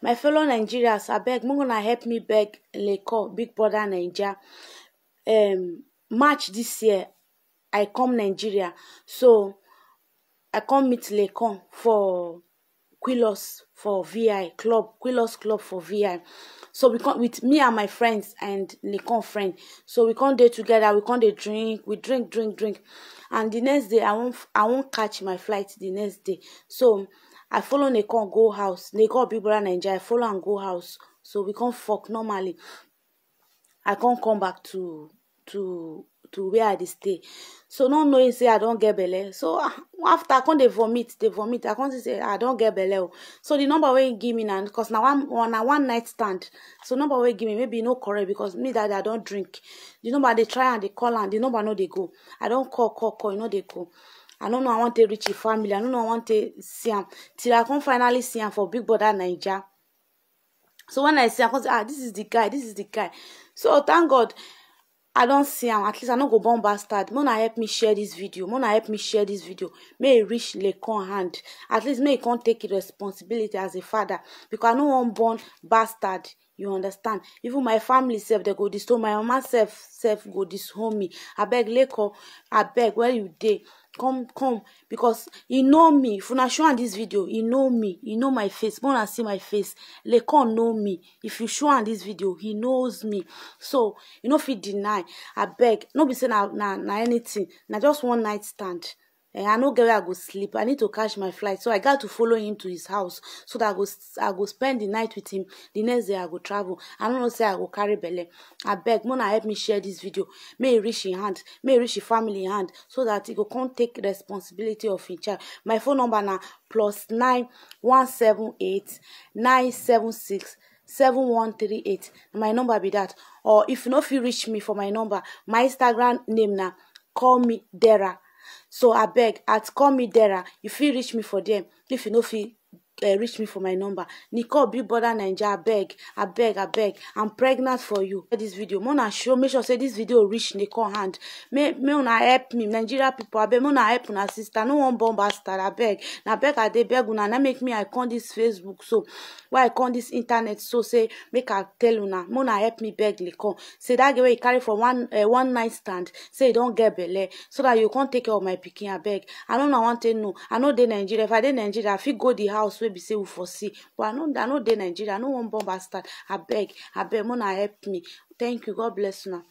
My fellow Nigerians, abeg, make una help me beg Leko, Big Brother Naija. March this year, I come Nigeria, so I come meet Lekon for Quilos for VI club, Quilos club for VI. So we come with me and my friends and Lekon friend. So we come there together. We come dey drink. We drink. And the next day, I won't catch my flight the next day. So I follow Lekon go house. Lekon Big Brother Naija. I follow and go house. So we come fuck normally. I can't come back to where I dey stay. So not knowing say I don't get belle. So after I come dey vomit. I can't say I don't get belle. So the number wey he give me now, because now one night stand. So number wey he give me maybe no correct, because me that I don't drink. The number they try and they call and the number no they go. I don't call, you know they go. I don't know I want to reach a family. I don't know I want to see him till I can finally see him for Big Brother Naija. So when I see him, I can say, this is the guy. So thank God I don't see him. At least I no go born bastard. Mona help me share this video. May it reach Lekon hand. At least may he can't take responsibility as a father. Because I no one born bastard. You understand? Even my family self, they go disown. My mama self go disown me. I beg Lekon, I beg where you dey. Come, because he know me. If una show on this video, he know me. He know my face. Wanna see my face. Lekon know me. If you show on this video, he knows me. So you know if he deny, I beg. No be say na anything. Na just one night stand. And I no get where I go sleep. I need to catch my flight. So I got to follow him to his house so that I go spend the night with him. The next day I go travel. I don't know say I go carry belle. I beg, Mona help me share this video. May it reach in hand. May it reach his family in hand. So that he go come take responsibility of his child. My phone number now +9 178 976 7138. My number be that. Or if you know if you reach me for my number, my Instagram name now, call me Dera. So I beg, at call me Dera. If you reach me for them, if you know if you reach me for my number, Nicole Big Brother Naija, I beg. I'm pregnant for you. This video, Mona show, make sure say this video reach Nicole hand. May una help me, Nigeria people. I beg, Mona help una sister. No one bomb bastard. I beg. I beg una. Now make me I con this Facebook. So why I con this internet? So say make I tell una. Mona help me beg Lekon. Say that girl you carry for one night stand. Say you don't get belle, so that you can't take care of my pikin. I beg. I don't know. I want to know. I know they Nigeria. If I dey Nigeria, I fit go the house where be say we foresee. But I know they Nigeria. I no one bomb bastard. I beg. Mona help me. Thank you. God bless you now.